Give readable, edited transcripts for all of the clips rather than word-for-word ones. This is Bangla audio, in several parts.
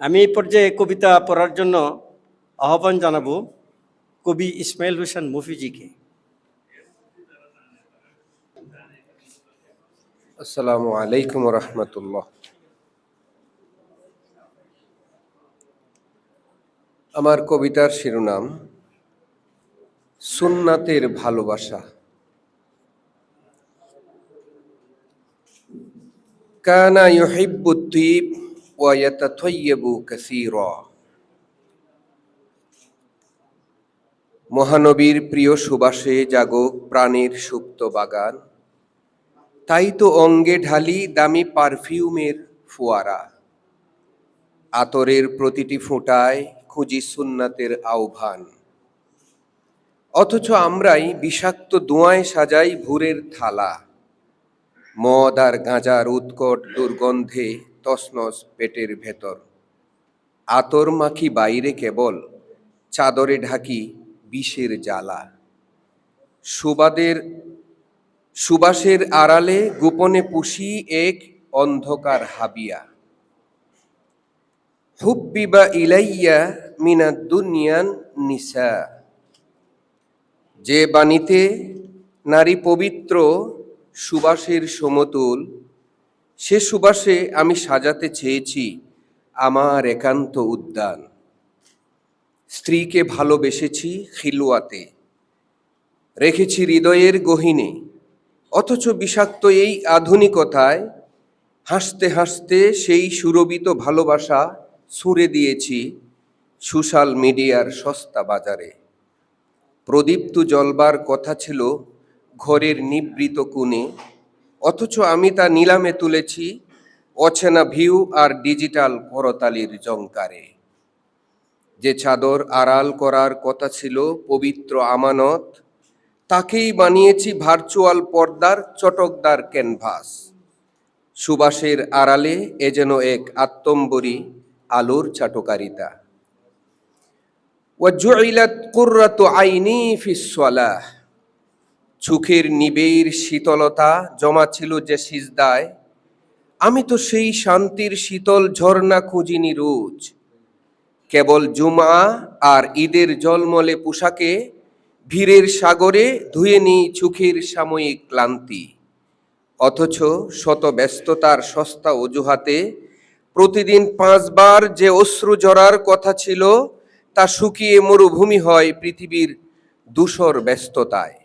আমি এই পর্যায়ে কবিতা পড়ার জন্য আহ্বান জানাবো কবি ইসমাইল হোসেন মফিজিকে। আসসালামু আলাইকুম রহমতুল্লাহ। আমার কবিতার শিরোনাম সুন্নাতের ভালোবাসা। কানা ইউহিব্বুত তিব ওয়া ইয়াতাতায়্যাবু কাসীরা। মহানবীর প্রিয় সুবাসে জাগক প্রাণের সুপ্ত বাগান, তাই তো অঙ্গে ঢালি দামি পারফিউমের ফোয়ারা। আতরের প্রতিটি ফোঁটায় খুঁজি সুন্নাতের আহ্বান, অথচ আমরাই বিষাক্ত ধোঁয়ায় সাজাই ভুরের থালা। মদ আর গাঁজার উৎকট দুর্গন্ধে তছনছ পেটের ভেতর। আতর মাখি বাইরে কেবল, চাদরে ঢাকি বিষের জ্বালা। সুবাসের আড়ালে গোপনে পুষি এক অন্ধকার হাবিয়া। হুব্বিবা ইলাইয়া মিনাদ দুনিয়ান নিসা। যে বাণীতে নারী পবিত্র সুবাসের সমতুল, সে সুবাসে আমি সাজাতে চেয়েছি আমার একান্ত উদ্যান। স্ত্রীকে ভালোবেসেছি খিলওয়াতে, রেখেছি হৃদয়ের গহীনে, অথচ বিষাক্ত এই আধুনিকতায় হাসতে হাসতে সেই সুরভিত ভালোবাসা ছুঁড়ে দিয়েছি সোশ্যাল মিডিয়ার সস্তা বাজারে। প্রদীপ্ত জ্বলবার কথা ছিল ঘরের নিবৃত কোণে, অথচ আমি তা নিলামে তুলেছি অচেনা ভিউ আর ডিজিটাল করতালির জংকারে। যে চাদর আড়াল করার কথা ছিল পবিত্র আমানত, তাকেই বানিয়েছি ভার্চুয়াল পর্দার চটকদার ক্যানভাস। সুবাসের আড়ালে এ যেন এক আত্মম্বরী আলোর চাটকারিতা। ওয়াজুইলাত কুররাতু আইনি ফিস সালাহ। চোখের নিবের শীতলতা জমা ছিল যে সিজদায়, আমি তো সেই শান্তির শীতল ঝর্ণা খুঁজিনি রোজ। কেবল জুমা আর ঈদের জলমলে পোশাকে ভিড়ের সাগরে ধুয়ে নিই চোখের সাময়িক ক্লান্তি। অথচ শত ব্যস্ততার সস্তা অজুহাতে প্রতিদিন 5 বার যে অশ্রু ঝরার কথা ছিল, তা শুকিয়ে মরুভূমি হয় পৃথিবীর ধূসর ব্যস্ততায়।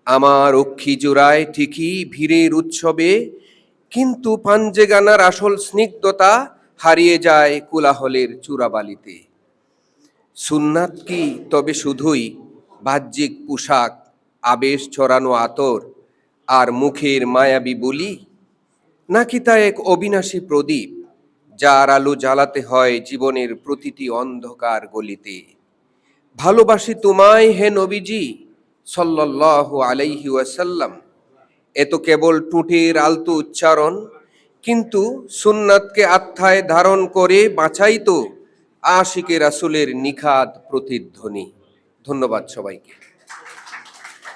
আমার অক্ষি জোড়ায় ঠিকই ভিড়ের উৎসবে, কিন্তু পাঞ্জেগানার আসল স্নিগ্ধতা হারিয়ে যায় কোলাহলের চূড়াবালিতে। সুন্নাত কি তবে শুধুই বাহ্যিক পোশাক, আবেশ ছড়ানো আতর আর মুখের মায়াবী বুলি, নাকি তা এক অবিনাশী প্রদীপ যার আলো জ্বালাতে হয় জীবনের প্রতিটি অন্ধকার গলিতে? ভালোবাসি তোমায় হে নবীজি সাল্লাল্লাহু আলাইহি ওয়াসাল্লাম। এ তো কেবল ঠোঁটের আলতো উচ্চারণ, কিন্তু সুন্নাতকে আত্মায় ধারণ করে বাঁচাই তো আশিকে রাসূলের নিখাদ প্রতিধ্বনি। ধন্যবাদ সবাইকে।